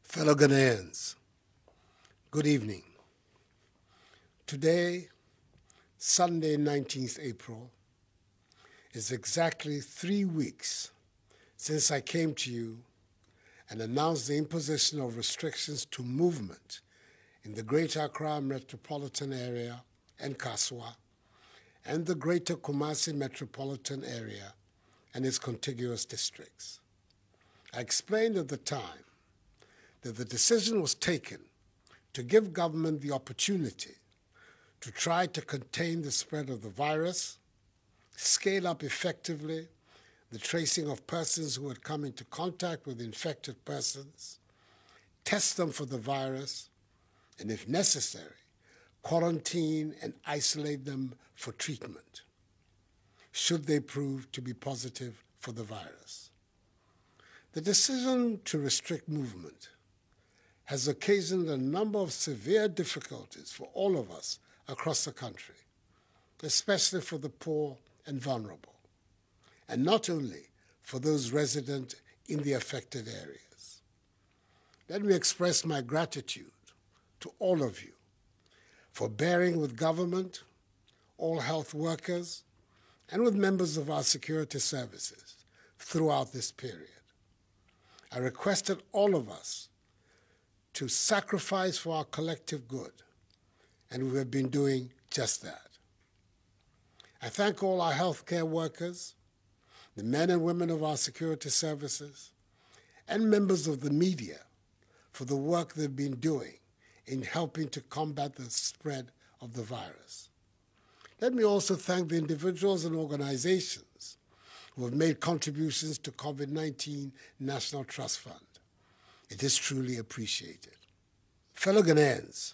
Fellow Ghanaians, good evening. Today, Sunday, 19th April, is exactly 3 weeks since I came to you and announced the imposition of restrictions to movement in the Greater Accra metropolitan area and Kaswa, and the Greater Kumasi metropolitan area and its contiguous districts. I explained at the time that the decision was taken to give government the opportunity to try to contain the spread of the virus, scale up effectively the tracing of persons who had come into contact with infected persons, test them for the virus, and if necessary, quarantine and isolate them for treatment, should they prove to be positive for the virus. The decision to restrict movement has occasioned a number of severe difficulties for all of us across the country, especially for the poor and vulnerable, and not only for those resident in the affected areas. Let me express my gratitude to all of you for bearing with government, all health workers, and with members of our security services throughout this period. I requested all of us to sacrifice for our collective good, and we have been doing just that. I thank all our healthcare workers, the men and women of our security services, and members of the media for the work they've been doing in helping to combat the spread of the virus. Let me also thank the individuals and organizations who have made contributions to COVID-19 National Trust Fund. It is truly appreciated. Fellow Ghanaians,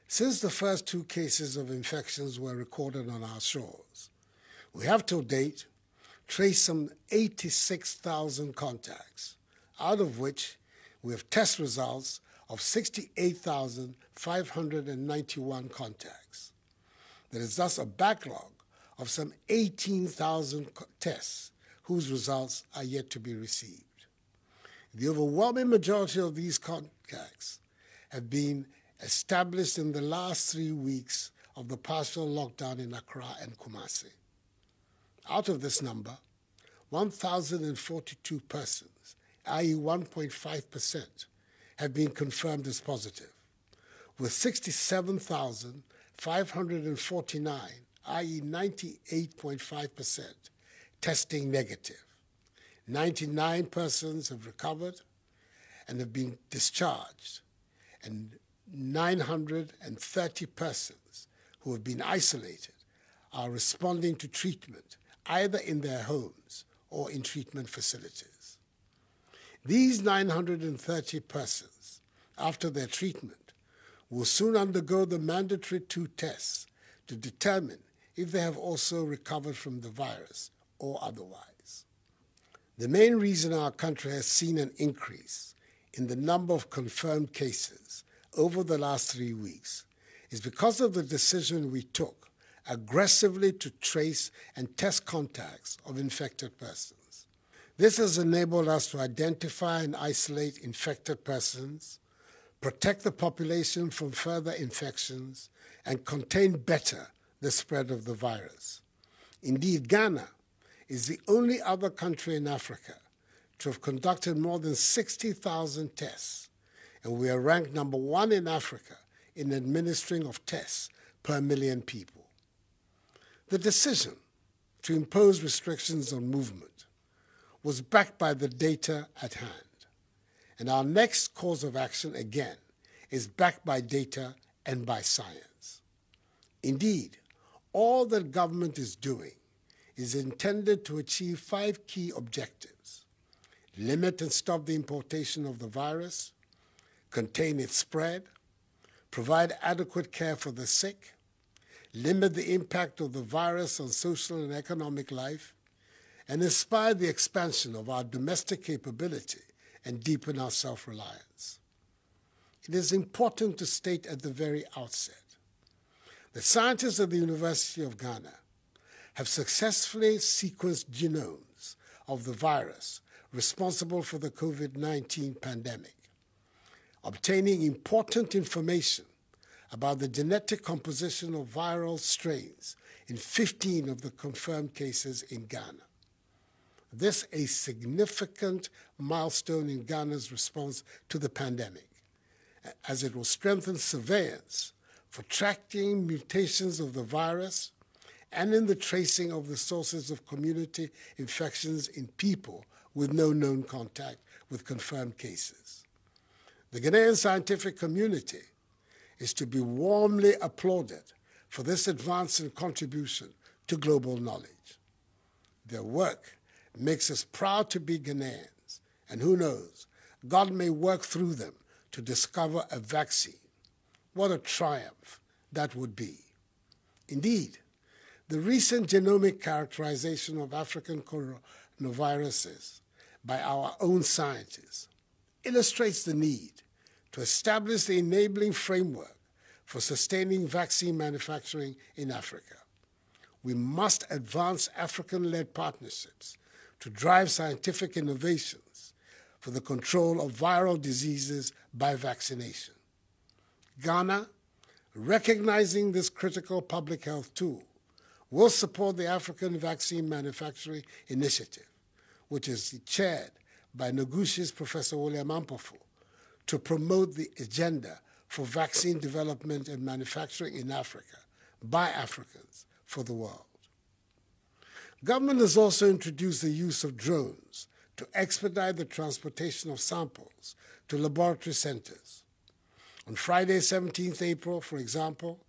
since the first 2 cases of infections were recorded on our shores, we have to date traced some 86,000 contacts, out of which we have test results of 68,591 contacts. There is thus a backlog of some 18,000 tests whose results are yet to be received. The overwhelming majority of these contacts have been established in the last 3 weeks of the partial lockdown in Accra and Kumasi. Out of this number, 1,042 persons, i.e. 1.5%, have been confirmed as positive, with 67,549, i.e. 98.5%, testing negative. 99 persons have recovered and have been discharged, and 930 persons who have been isolated are responding to treatment either in their homes or in treatment facilities. These 930 persons, after their treatment, will soon undergo the mandatory 2 tests to determine if they have also recovered from the virus or otherwise. The main reason our country has seen an increase in the number of confirmed cases over the last 3 weeks is because of the decision we took aggressively to trace and test contacts of infected persons. This has enabled us to identify and isolate infected persons, protect the population from further infections, and contain better the spread of the virus. Indeed, Ghana is the only other country in Africa to have conducted more than 60,000 tests, and we are ranked number 1 in Africa in administering of tests per million people. The decision to impose restrictions on movement was backed by the data at hand, and our next course of action, again, is backed by data and by science. Indeed, all that government is doing is intended to achieve 5 key objectives: limit and stop the importation of the virus, contain its spread, provide adequate care for the sick, limit the impact of the virus on social and economic life, and inspire the expansion of our domestic capability and deepen our self-reliance. It is important to state at the very outset that scientists at the University of Ghana have successfully sequenced genomes of the virus responsible for the COVID-19 pandemic. obtaining important information about the genetic composition of viral strains in 15 of the confirmed cases in Ghana. This is a significant milestone in Ghana's response to the pandemic, as it will strengthen surveillance for tracking mutations of the virus and in the tracing of the sources of community infections in people with no known contact with confirmed cases. The Ghanaian scientific community is to be warmly applauded for this advance and contribution to global knowledge. Their work makes us proud to be Ghanaians, and who knows, God may work through them to discover a vaccine. What a triumph that would be. Indeed, the recent genomic characterization of African coronaviruses by our own scientists illustrates the need to establish the enabling framework for sustaining vaccine manufacturing in Africa. We must advance African-led partnerships to drive scientific innovations for the control of viral diseases by vaccination. Ghana, recognizing this critical public health tool, will support the African Vaccine Manufacturing Initiative, which is chaired by Noguchi's Professor William Ampofo, to promote the agenda for vaccine development and manufacturing in Africa by Africans for the world. Government has also introduced the use of drones to expedite the transportation of samples to laboratory centers. On Friday, 17th April, for example,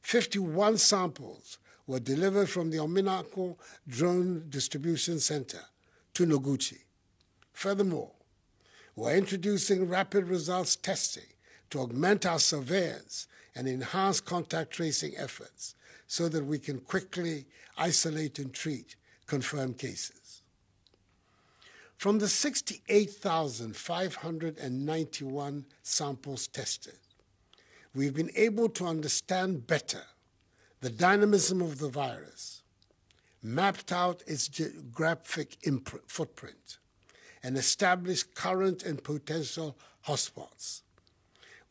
51 samples were delivered from the Ominako Drone Distribution Center to Noguchi. Furthermore, we're introducing rapid results testing to augment our surveillance and enhance contact tracing efforts so that we can quickly isolate and treat confirmed cases. From the 68,591 samples tested, we've been able to understand better the dynamism of the virus, mapped out its geographic footprint, and established current and potential hotspots.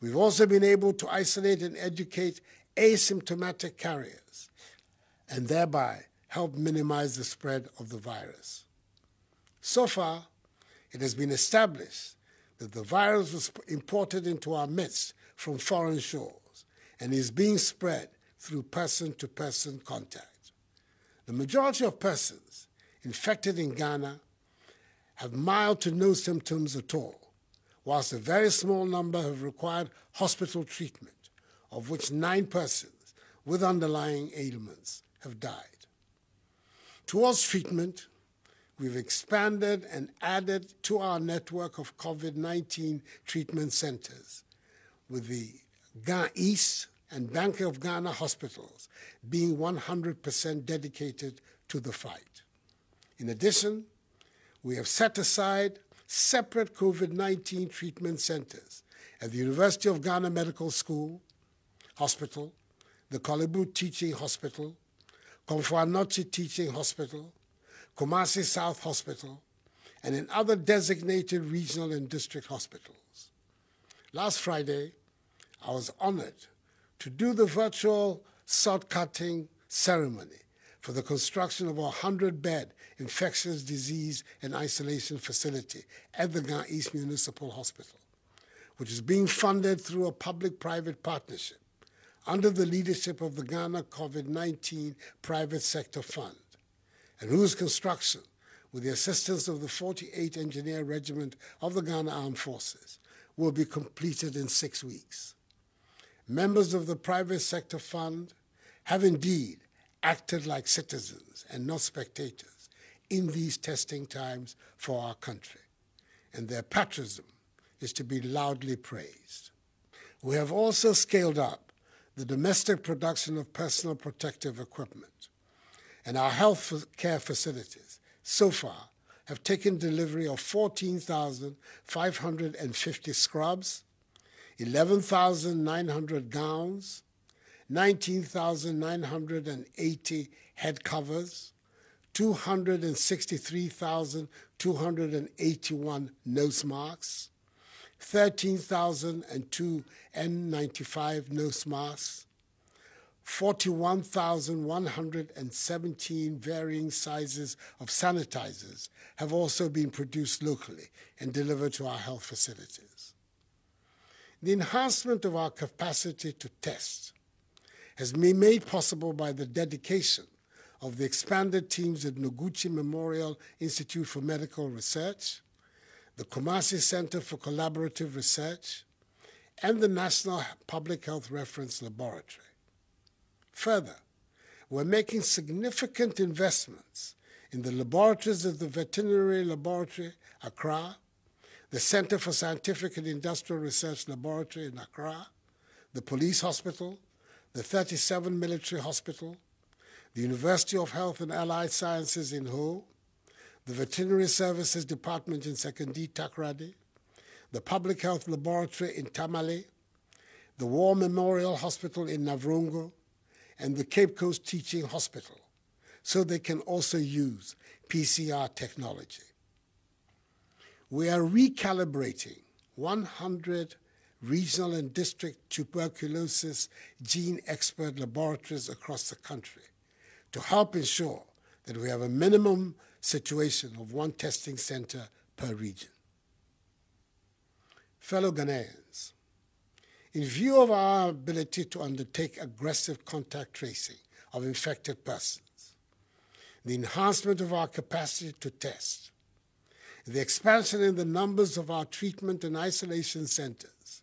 We've also been able to isolate and educate asymptomatic carriers and thereby help minimize the spread of the virus. So far, it has been established that the virus was imported into our midst from foreign shores and is being spread through person-to-person contact. The majority of persons infected in Ghana have mild to no symptoms at all, whilst a very small number have required hospital treatment, of which 9 persons with underlying ailments have died. Towards treatment, we've expanded and added to our network of COVID-19 treatment centers, with the Ghana East and Bank of Ghana hospitals being 100% dedicated to the fight. In addition, we have set aside separate COVID-19 treatment centers at the University of Ghana Medical School, Hospital, the Kolebu Teaching Hospital, Komfo-Anokye Teaching Hospital, Kumasi South Hospital, and in other designated regional and district hospitals. Last Friday, I was honored to do the virtual sod-cutting ceremony for the construction of a 100-bed infectious disease and isolation facility at the Ghana East Municipal Hospital, which is being funded through a public-private partnership under the leadership of the Ghana COVID-19 Private Sector Fund, and whose construction, with the assistance of the 48th Engineer Regiment of the Ghana Armed Forces, will be completed in 6 weeks. Members of the Private Sector Fund have indeed acted like citizens and not spectators in these testing times for our country, and their patriotism is to be loudly praised. We have also scaled up the domestic production of personal protective equipment, and our health care facilities so far have taken delivery of 14,550 scrubs, 11,900 gowns, 19,980 head covers, 263,281 nose masks, 13,002 N95 nose masks, 41,117 varying sizes of sanitizers have also been produced locally and delivered to our health facilities. The enhancement of our capacity to test has been made possible by the dedication of the expanded teams at Noguchi Memorial Institute for Medical Research, the Kumasi Center for Collaborative Research, and the National Public Health Reference Laboratory. Further, we're making significant investments in the laboratories of the Veterinary Laboratory, Accra, the Center for Scientific and Industrial Research Laboratory in Accra, the Police Hospital, the 37 Military Hospital, the University of Health and Allied Sciences in Ho, the Veterinary Services Department in Sekondi Takoradi, the Public Health Laboratory in Tamale, the War Memorial Hospital in Navrongo, and the Cape Coast Teaching Hospital, so they can also use PCR technology. We are recalibrating 100 regional and district tuberculosis gene expert laboratories across the country to help ensure that we have a minimum situation of one testing center per region. Fellow Ghanaians, in view of our ability to undertake aggressive contact tracing of infected persons, the enhancement of our capacity to test, the expansion in the numbers of our treatment and isolation centers,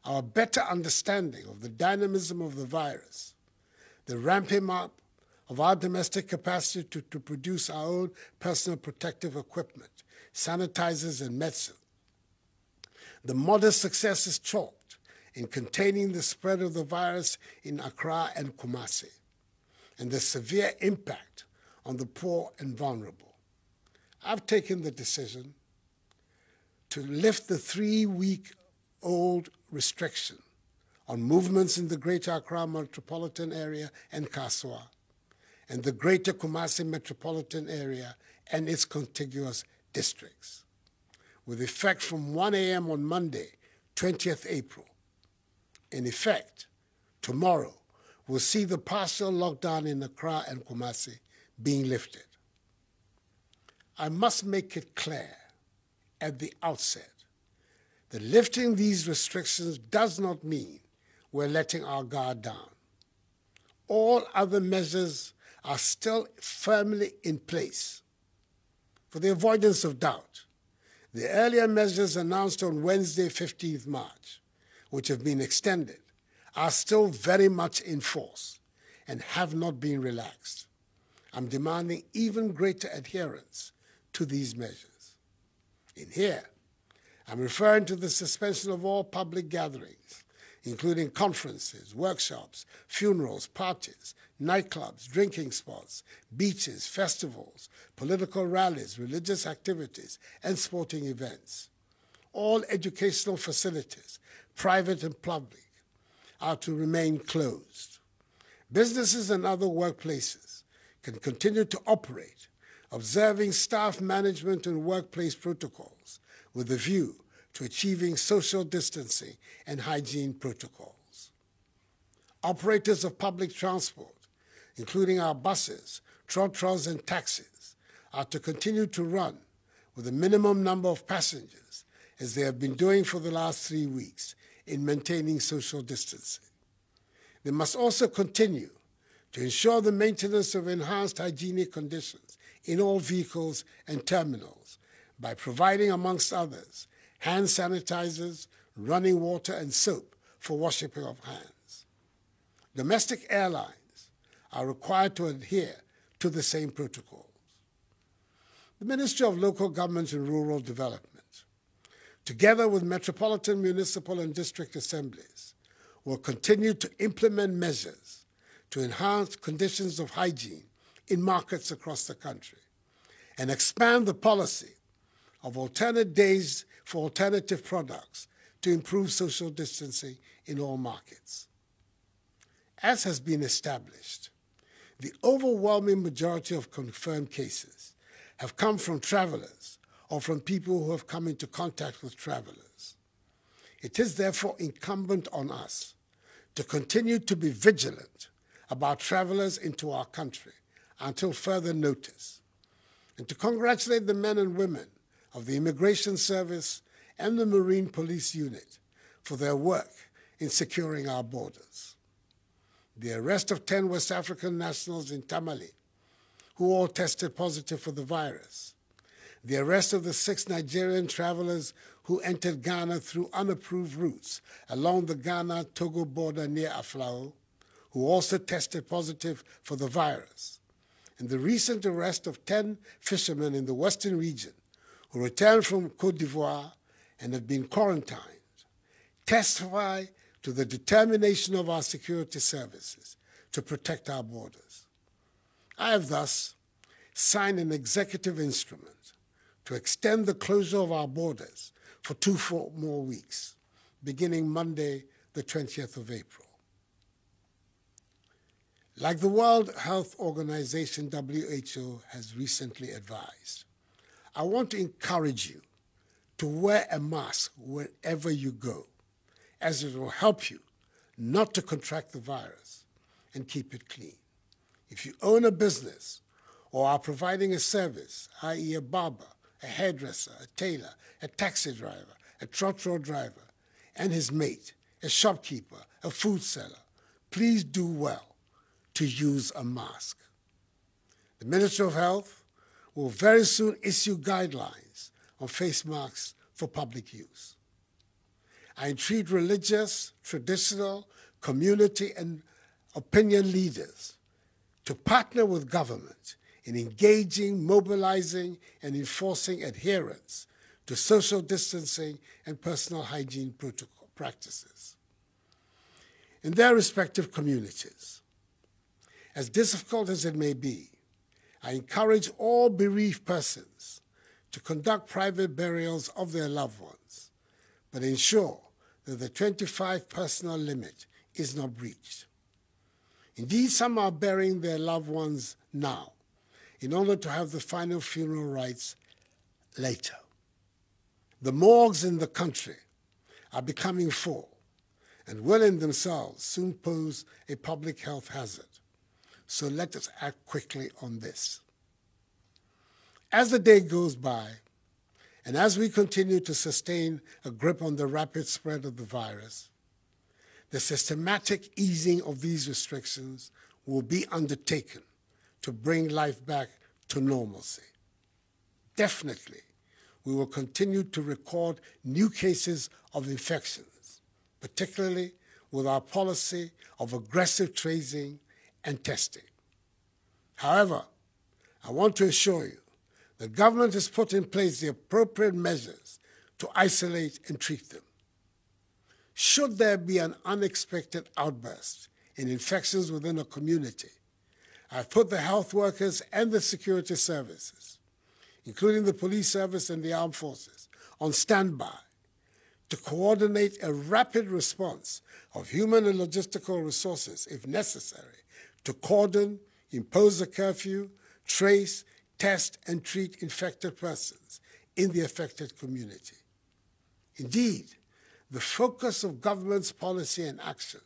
our better understanding of the dynamism of the virus, the ramping up of our domestic capacity to produce our own personal protective equipment, sanitizers, and medicine, the modest successes chalked in containing the spread of the virus in Accra and Kumasi, and the severe impact on the poor and vulnerable. I've taken the decision to lift the 3-week-old restriction on movements in the Greater Accra metropolitan area and Kaswa, and the Greater Kumasi metropolitan area and its contiguous districts, with effect from 1 a.m. on Monday, 20th April. In effect, tomorrow, we'll see the partial lockdown in Accra and Kumasi being lifted. I must make it clear at the outset that lifting these restrictions does not mean we're letting our guard down. All other measures are still firmly in place. For the avoidance of doubt, the earlier measures announced on Wednesday, 15th March, which have been extended, are still very much in force and have not been relaxed. I'm demanding even greater adherence to these measures. In here, I'm referring to the suspension of all public gatherings, including conferences, workshops, funerals, parties, nightclubs, drinking spots, beaches, festivals, political rallies, religious activities, and sporting events. All educational facilities, private and public, are to remain closed. Businesses and other workplaces can continue to operate, observing staff management and workplace protocols with a view to achieving social distancing and hygiene protocols. Operators of public transport, including our buses, trotros, and taxis, are to continue to run with a minimum number of passengers, as they have been doing for the last 3 weeks, in maintaining social distancing. They must also continue to ensure the maintenance of enhanced hygienic conditions in all vehicles and terminals by providing, amongst others, hand sanitizers, running water, and soap for washing of hands. Domestic airlines are required to adhere to the same protocols. The Ministry of Local Government and Rural Development, together with metropolitan, municipal, and district assemblies, will continue to implement measures to enhance conditions of hygiene in markets across the country and expand the policy of alternate days for alternative products to improve social distancing in all markets. As has been established, the overwhelming majority of confirmed cases have come from travelers or from people who have come into contact with travelers. It is therefore incumbent on us to continue to be vigilant about travelers into our country until further notice, and to congratulate the men and women of the Immigration Service and the Marine Police Unit for their work in securing our borders. The arrest of 10 West African nationals in Tamale, who all tested positive for the virus. The arrest of the 6 Nigerian travelers who entered Ghana through unapproved routes along the Ghana-Togo border near Aflao, who also tested positive for the virus. And the recent arrest of 10 fishermen in the Western region who returned from Côte d'Ivoire and have been quarantined testify to the determination of our security services to protect our borders. I have thus signed an executive instrument to extend the closure of our borders for 2 more weeks, beginning Monday, the 20th of April. Like the World Health Organization, WHO, has recently advised, I want to encourage you to wear a mask wherever you go, as it will help you not to contract the virus and keep it clean. If you own a business or are providing a service, i.e. a barber, a hairdresser, a tailor, a taxi driver, a trotro driver, and his mate, a shopkeeper, a food seller, please do well to use a mask. The Ministry of Health will very soon issue guidelines on face masks for public use. I entreat religious, traditional, community, and opinion leaders to partner with government in engaging, mobilizing, and enforcing adherence to social distancing and personal hygiene protocol practices in their respective communities. As difficult as it may be, I encourage all bereaved persons to conduct private burials of their loved ones, but ensure that the 25 personal limit is not breached. Indeed, some are burying their loved ones now in order to have the final funeral rites later. The morgues in the country are becoming full and will in themselves soon pose a public health hazard. So let us act quickly on this. As the day goes by, and as we continue to sustain a grip on the rapid spread of the virus, the systematic easing of these restrictions will be undertaken to bring life back to normalcy. Definitely, we will continue to record new cases of infections, particularly with our policy of aggressive tracing and testing. However, I want to assure you the government has put in place the appropriate measures to isolate and treat them. Should there be an unexpected outburst in infections within a community, I've put the health workers and the security services, including the police service and the armed forces, on standby to coordinate a rapid response of human and logistical resources, if necessary, to cordon, impose a curfew, trace, test, and treat infected persons in the affected community. Indeed, the focus of government's policy and action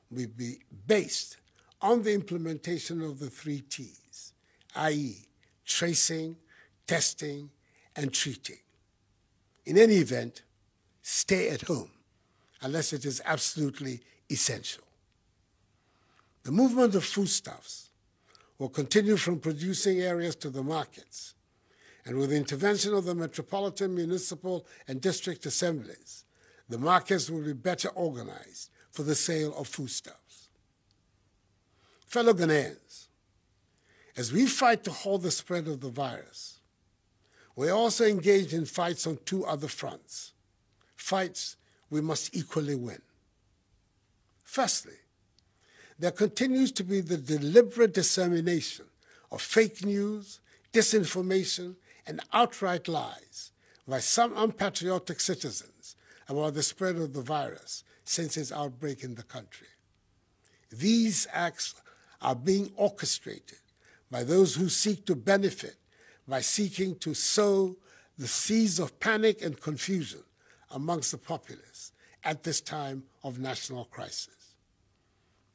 will be based on the implementation of the 3 T's, i.e., tracing, testing, and treating. In any event, stay at home unless it is absolutely essential. The movement of foodstuffs will continue from producing areas to the markets, and with the intervention of the metropolitan, municipal, and district assemblies, the markets will be better organized for the sale of foodstuffs. Fellow Ghanaians, as we fight to halt the spread of the virus, we're also engaged in fights on 2 other fronts, fights we must equally win. Firstly, there continues to be the deliberate dissemination of fake news, disinformation, and outright lies by some unpatriotic citizens about the spread of the virus since its outbreak in the country. These acts are being orchestrated by those who seek to benefit by seeking to sow the seeds of panic and confusion amongst the populace at this time of national crisis.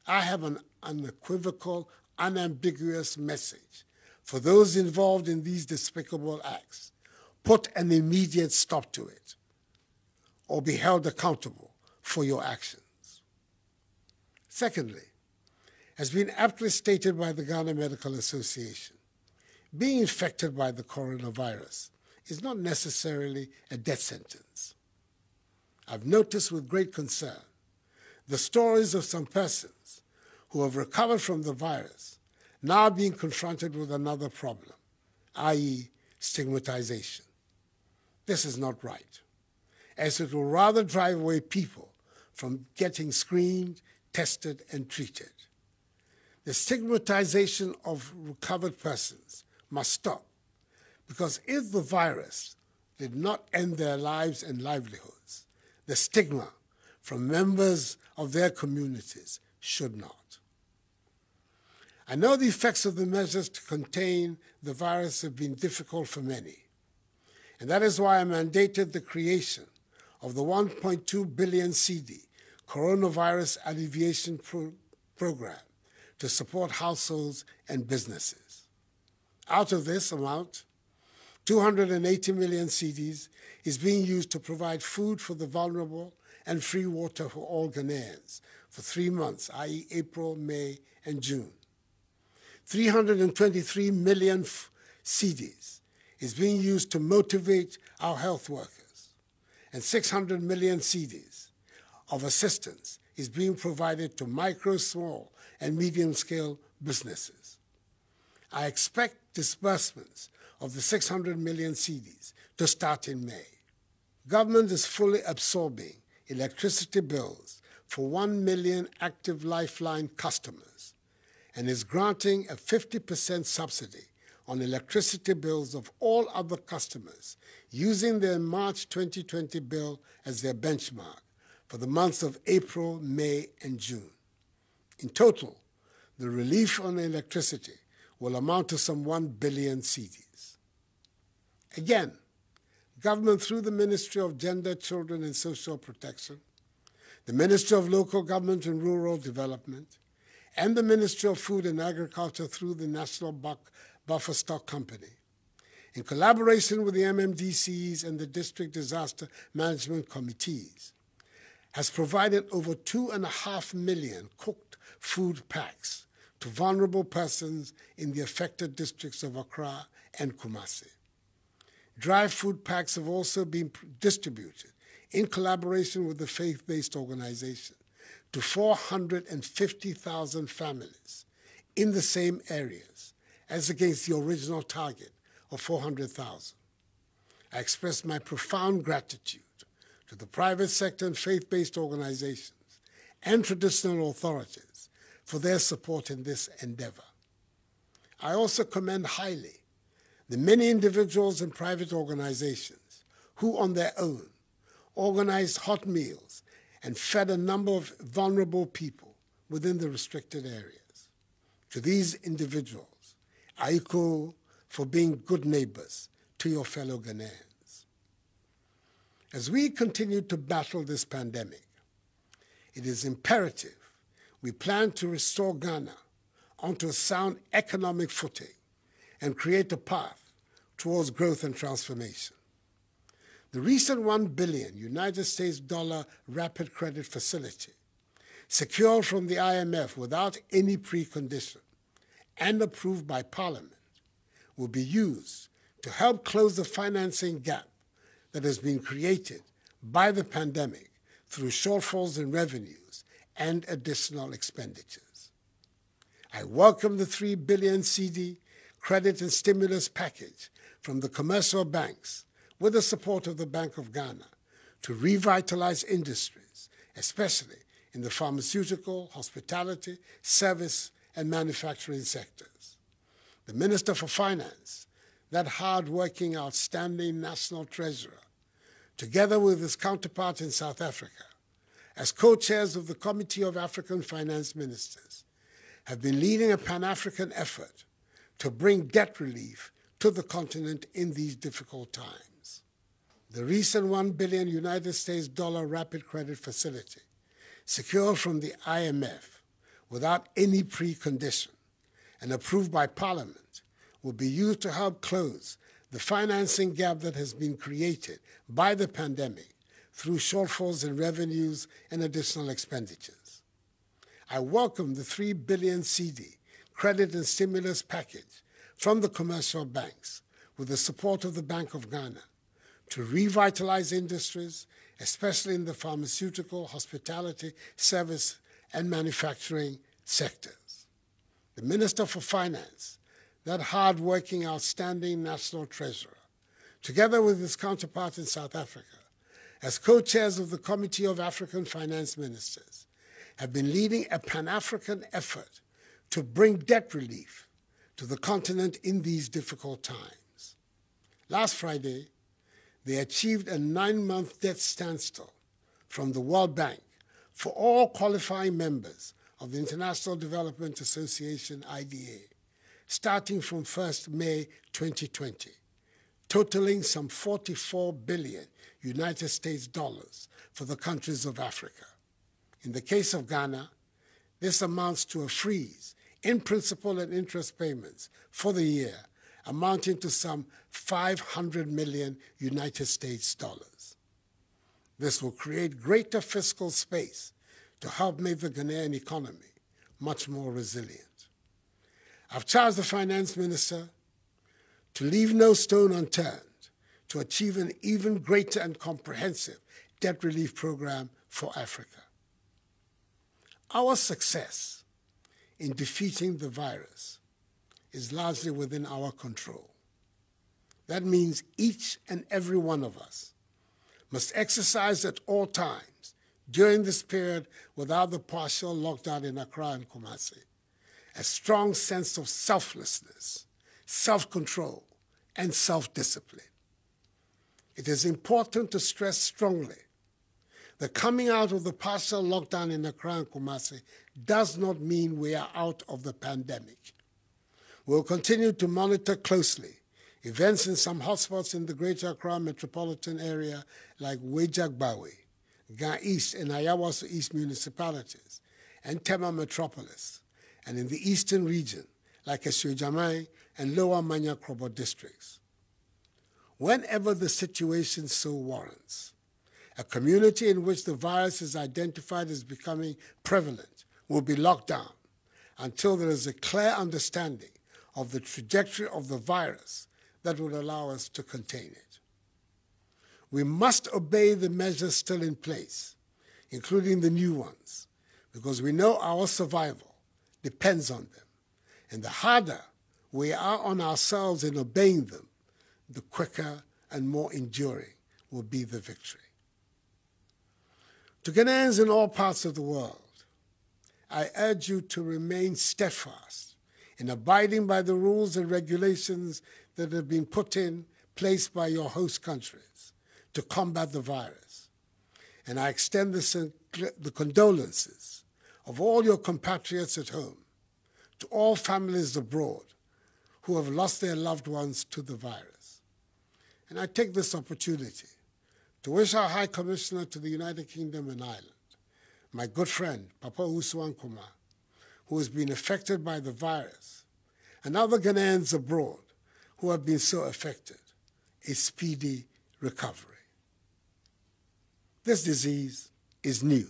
I have an unequivocal, unambiguous message for those involved in these despicable acts. Put an immediate stop to it, or be held accountable for your actions. Secondly, as been aptly stated by the Ghana Medical Association, being infected by the coronavirus is not necessarily a death sentence. I've noticed with great concern the stories of some persons who have recovered from the virus now being confronted with another problem, i.e. stigmatization. This is not right, as it will rather drive away people from getting screened, tested, and treated. The stigmatization of recovered persons must stop, because if the virus did not end their lives and livelihoods, the stigma from members of their communities should not. I know the effects of the measures to contain the virus have been difficult for many, and that is why I mandated the creation of the 1.2 billion CD Coronavirus Alleviation Program to support households and businesses. Out of this amount, 280 million cedis is being used to provide food for the vulnerable and free water for all Ghanaians for 3 months, i.e. April, May, and June. 323 million cedis is being used to motivate our health workers, and 600 million cedis of assistance is being provided to micro, small, and medium-scale businesses. I expect disbursements of the 600 million cedis to start in May. Government is fully absorbing electricity bills for 1 million active Lifeline customers and is granting a 50% subsidy on electricity bills of all other customers using their March 2020 bill as their benchmark for the months of April, May, and June. In total, the relief on electricity will amount to some 1 billion cedis. Again, government through the Ministry of Gender, Children and Social Protection, the Ministry of Local Government and Rural Development, and the Ministry of Food and Agriculture through the National Buffer Stock Company, in collaboration with the MMDCs and the District Disaster Management Committees, has provided over 2.5 million cooked food packs to vulnerable persons in the affected districts of Accra and Kumasi. Dry food packs have also been distributed in collaboration with the faith-based organization to 450,000 families in the same areas as against the original target of 400,000. I express my profound gratitude to the private sector and faith-based organizations and traditional authorities for their support in this endeavor. I also commend highly the many individuals and private organizations who on their own organized hot meals and fed a number of vulnerable people within the restricted areas. To these individuals, I echo for being good neighbors to your fellow Ghanaians. As we continue to battle this pandemic, it is imperative we plan to restore Ghana onto a sound economic footing and create a path towards growth and transformation. The recent $1 billion United States dollar rapid credit facility, secured from the IMF without any precondition and approved by Parliament, will be used to help close the financing gap that has been created by the pandemic through shortfalls in revenues and additional expenditures. I welcome the 3 billion CD credit and stimulus package from the commercial banks with the support of the Bank of Ghana to revitalize industries, especially in the pharmaceutical, hospitality, service, and manufacturing sectors. The Minister for Finance, that hard-working, outstanding national treasurer, together with his counterpart in South Africa, as co-chairs of the Committee of African Finance Ministers, have been leading a Pan-African effort to bring debt relief to the continent in these difficult times. the recent $1 billion United States rapid credit facility, secured from the IMF without any precondition and approved by Parliament, will be used to help close the financing gap that has been created by the pandemic through shortfalls in revenues and additional expenditures. I welcome the $3 billion CD credit and stimulus package from the commercial banks with the support of the Bank of Ghana to revitalize industries, especially in the pharmaceutical, hospitality, service, and manufacturing sectors. The Minister for Finance, that hard-working, outstanding national treasurer, together with his counterpart in South Africa, as co-chairs of the Committee of African Finance Ministers, have been leading a Pan-African effort to bring debt relief to the continent in these difficult times. Last Friday, they achieved a 9-month debt standstill from the World Bank for all qualifying members of the International Development Association, IDA, starting from 1st May 2020, totaling some $44 billion United States dollars for the countries of Africa. In the case of Ghana, this amounts to a freeze in principal and interest payments for the year, amounting to some $500 million United States dollars. This will create greater fiscal space to help make the Ghanaian economy much more resilient. I've charged the finance minister to leave no stone unturned to achieve an even greater and comprehensive debt relief program for Africa. Our success in defeating the virus is largely within our control. That means each and every one of us must exercise at all times during this period without the partial lockdown in Accra and Kumasi a strong sense of selflessness, self-control, and self-discipline. It is important to stress strongly that coming out of the partial lockdown in Accra and Kumasi does not mean we are out of the pandemic. We will continue to monitor closely events in some hotspots in the Greater Accra metropolitan area like Wejagbawe, Ga East and Ayawaso East municipalities, and Tema metropolis, and in the eastern region like Esuejamai and Lower Manya Krobo districts. Whenever the situation so warrants, a community in which the virus is identified as becoming prevalent will be locked down until there is a clear understanding of the trajectory of the virus that will allow us to contain it. We must obey the measures still in place, including the new ones, because we know our survival depends on them. And the harder we are on ourselves in obeying them, the quicker and more enduring will be the victory. To Ghanaians in all parts of the world, I urge you to remain steadfast in abiding by the rules and regulations that have been put in place by your host countries to combat the virus. And I extend the condolences of all your compatriots at home to all families abroad who have lost their loved ones to the virus. And I take this opportunity to wish our High Commissioner to the United Kingdom and Ireland, my good friend, Papa Usuan Kuma, who has been affected by the virus, and other Ghanaians abroad who have been so affected, a speedy recovery. This disease is new,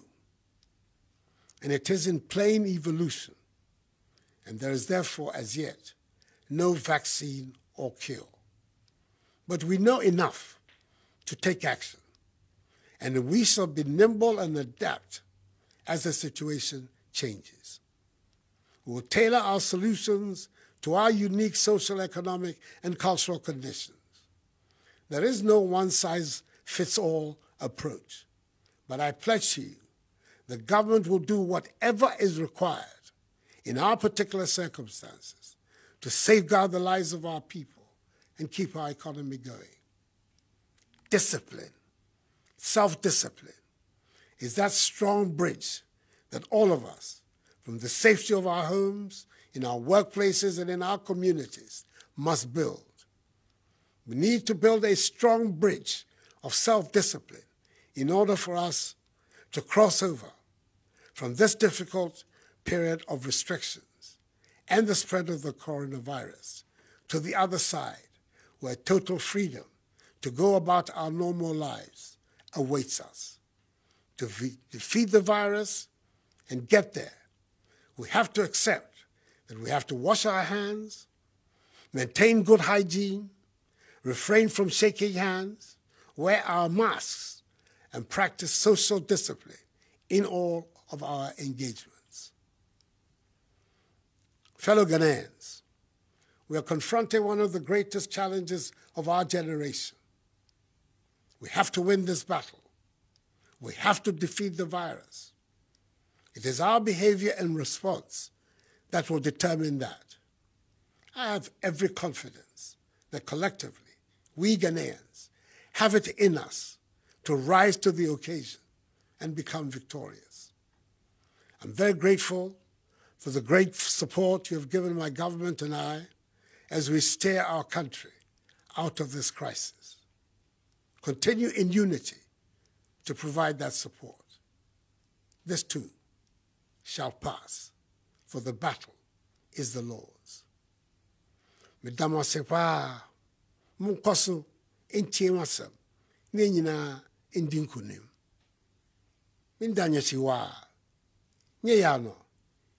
and it is in plain evolution, and there is therefore as yet no vaccine or cure. But we know enough to take action, and we shall be nimble and adapt as the situation changes. We will tailor our solutions to our unique social, economic, and cultural conditions. There is no one-size-fits-all approach, but I pledge to you the government will do whatever is required in our particular circumstances to safeguard the lives of our people and keep our economy going. Discipline, self-discipline, is that strong bridge that all of us, from the safety of our homes, in our workplaces, and in our communities, must build. We need to build a strong bridge of self-discipline in order for us to cross over from this difficult period of restrictions and the spread of the coronavirus to the other side, where total freedom to go about our normal lives awaits us. To defeat the virus and get there, we have to accept that we have to wash our hands, maintain good hygiene, refrain from shaking hands, wear our masks, and practice social discipline in all of our engagements. Fellow Ghanaians, we are confronting one of the greatest challenges of our generation. We have to win this battle. We have to defeat the virus. It is our behavior and response that will determine that. I have every confidence that collectively, we Ghanaians have it in us to rise to the occasion and become victorious. I'm very grateful for the great support you have given my government and I as we steer our country out of this crisis. Continue in unity to provide that support. This too shall pass, for the battle is the Lord's. Medama sepa munkoso entie masam ne nyina endi nkunim. Mindanya siwa nye ya no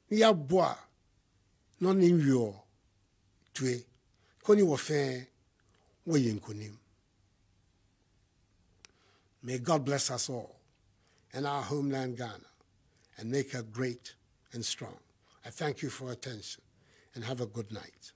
ya boa no ne nwo tue koni wo fe wo yinkunim. May God bless us all and our homeland Ghana and make her great and strong. I thank you for your attention and have a good night.